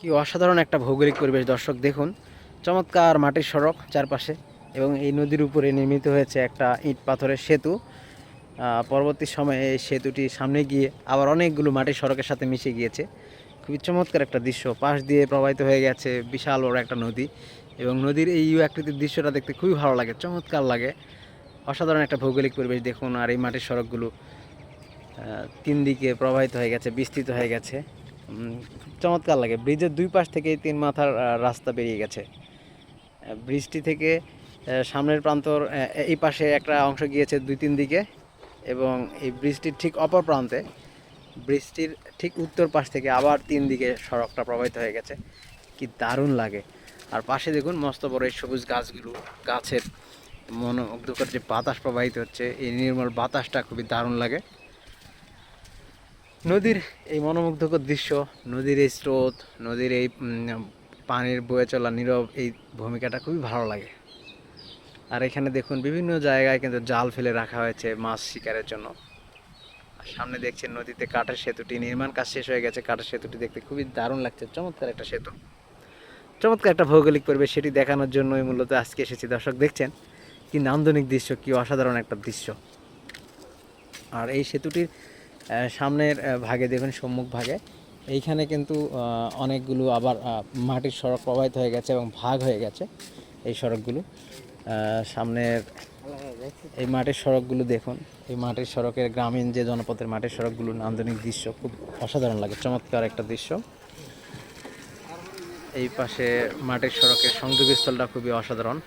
কি অসাধারণ একটা ভৌগোলিক পরিবেশ দর্শক দেখুন। চমৎকার মাটির সড়ক চারপাশে এবং এই নদীর উপরে নির্মিত হয়েছে একটা ইট পাথরের সেতু। পরবর্তী সময়ে এই সেতুটি সামনে গিয়ে আবার অনেকগুলো মাটির সড়কের সাথে মিশে গিয়েছে। খুবই চমৎকার একটা দৃশ্য, পাশ দিয়ে প্রবাহিত হয়ে গেছে বিশাল বড় একটা নদী এবং নদীর এই ইউ আকৃতির দৃশ্যটা দেখতে খুবই ভালো লাগে, চমৎকার লাগে। অসাধারণ একটা ভৌগোলিক পরিবেশ দেখুন। আর এই মাটির সড়কগুলো তিন দিকে প্রবাহিত হয়ে গেছে, বিস্তৃত হয়ে গেছে। চমৎকার লাগে। ব্রিজের দুই পাশ থেকে তিন মাথার রাস্তা বেরিয়ে গেছে। ব্রিজটি থেকে সামনের প্রান্তর এই পাশে একটা অংশ গিয়েছে দুই তিন দিকে এবং এই ব্রিজটির ঠিক অপর প্রান্তে ব্রিজটির ঠিক উত্তর পাশ থেকে আবার তিন দিকে সড়কটা প্রবাহিত হয়ে গেছে। কি দারুণ লাগে। আর পাশে দেখুন মস্ত বড় এই সবুজ গাছগুলো, গাছের মনোমুগ্ধকর যে বাতাস প্রবাহিত হচ্ছে, এই নির্মল বাতাসটা খুবই দারুণ লাগে। নদীর এই মনোমুগ্ধকর দৃশ্য, নদীর এই স্রোত, নদীর এই পানির বয়ে চলা নীরব এই ভূমিকাটা খুবই ভালো লাগে। আর এখানে দেখুন বিভিন্ন জায়গায় কিন্তু জাল ফেলে রাখা হয়েছে মাছ শিকারের জন্য। আর সামনে দেখছেন নদীতে কাঠের সেতুটি নির্মাণ কাজ শেষ হয়ে গেছে। কাঠের সেতুটি দেখতে খুবই দারুণ লাগছে, চমৎকার একটা সেতু, চমৎকার একটা ভৌগোলিক পরিবেশ, সেটি দেখানোর জন্যই মূলত আজকে এসেছি। দর্শক দেখছেন কি নান্দনিক দৃশ্য, কি অসাধারণ একটা দৃশ্য। আর এই সেতুটির সামনের ভাগে দেখুন, সম্মুখ ভাগে এইখানে কিন্তু অনেকগুলো আবার মাটির সড়ক প্রবাহিত হয়ে গেছে এবং ভাগ হয়ে গেছে এই সড়কগুলো। সামনের এই মাটির সড়কগুলো দেখুন, এই মাটির সড়কের গ্রামীণ যে জনপথের মাটির সড়কগুলো নান্দনিক দৃশ্য, খুব অসাধারণ লাগে, চমৎকার একটা দৃশ্য। এই পাশে মাটির সড়কের সংযোগস্থলটা খুবই অসাধারণ।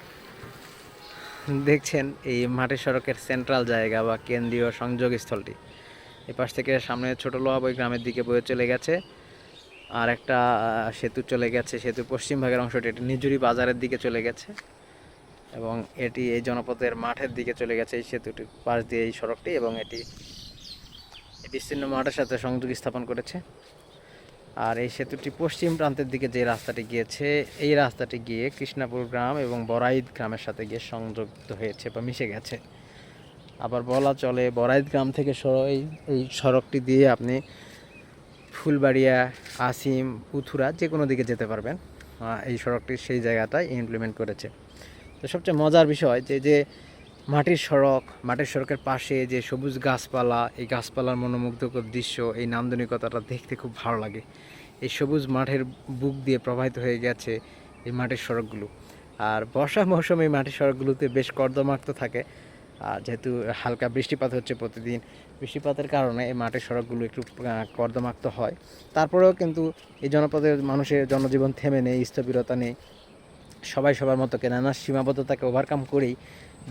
দেখছেন এই মাটির সড়কের সেন্ট্রাল জায়গা বা কেন্দ্রীয় সংযোগস্থলটি। এই পাশ থেকে সামনে ছোট লোহাবই গ্রামের দিকে বয়ে চলে গেছে। আর একটা সেতু চলে গেছে, সেতুর পশ্চিম ভাগের অংশটি এটি নিজুরি বাজারের দিকে চলে গেছে এবং এটি এই জনপথের মাঠের দিকে চলে গেছে এই সেতুটির পাশ দিয়ে এই সড়কটি, এবং এটি বিস্তীর্ণ মাঠের সাথে সংযোগ স্থাপন করেছে। আর এই সেতুটি পশ্চিম প্রান্তের দিকে যে রাস্তাটি গিয়েছে, এই রাস্তাটি গিয়ে কৃষ্ণাপুর গ্রাম এবং বড়াইদ গ্রামের সাথে গিয়ে সংযুক্ত হয়েছে বা মিশে গেছে। আবার বলা চলে বড়াইদ গ্রাম থেকে এই সড়কটি দিয়ে আপনি ফুলবাড়িয়া, আসিম, উথুরা যে কোনো দিকে যেতে পারবেন। এই সড়কটি সেই জায়গাটায় ইমপ্লিমেন্ট করেছে। তো সবচেয়ে মজার বিষয় যে মাটির সড়ক, মাটির সড়কের পাশে যে সবুজ গাছপালা, এই গাছপালার মনোমুগ্ধকর দৃশ্য, এই নান্দনিকতাটা দেখতে খুব ভালো লাগে। এই সবুজ মাঠের বুক দিয়ে প্রবাহিত হয়ে গেছে এই মাটির সড়কগুলো। আর বর্ষা মৌসুমে এই মাটির সড়কগুলোতে বেশ কর্দমাক্ত থাকে। যেহেতু হালকা বৃষ্টিপাত হচ্ছে প্রতিদিন, বৃষ্টিপাতের কারণে এই মাটির সড়কগুলো একটু কর্দমাক্ত হয়। তারপরেও কিন্তু এই জনপদের মানুষের জনজীবন থেমে নেই, স্থবিরতা নেই। সবাই সবার মতো নানা সীমাবদ্ধতাকে ওভারকাম করেই,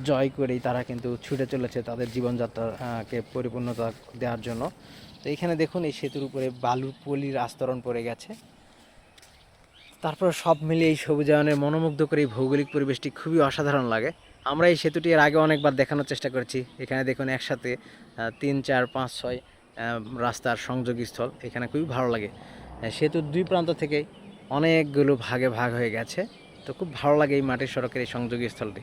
জয় করেই তারা কিন্তু ছুটে চলেছে তাদের জীবনযাত্রাকে পরিপূর্ণতা দেওয়ার জন্য। তো এখানে দেখুন এই সেতুর উপরে বালু পলির আস্তরণ পড়ে গেছে। তারপর সব মিলিয়ে এই সবুজায়নের মনোমুগ্ধকর এই ভৌগোলিক পরিবেশটি খুবই অসাধারণ লাগে। আমরা এই সেতুটি এর আগে অনেকবার দেখানোর চেষ্টা করেছি। এখানে দেখুন একসাথে 3, 4, 5, 6 রাস্তার সংযোগস্থল, এখানে খুবই ভালো লাগে। সেতুর দুই প্রান্ত থেকে অনেকগুলো ভাগে ভাগ হয়ে গেছে। তো খুব ভালো লাগে এই মাটির সড়কের এই সংযোগস্থলটি।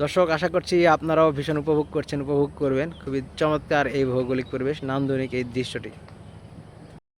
দর্শক, আশা করছি আপনারাও ভীষণ উপভোগ করছেন, উপভোগ করবেন। খুবই চমৎকার এই ভৌগোলিক পরিবেশ, নান্দনিক এই দৃশ্যটি।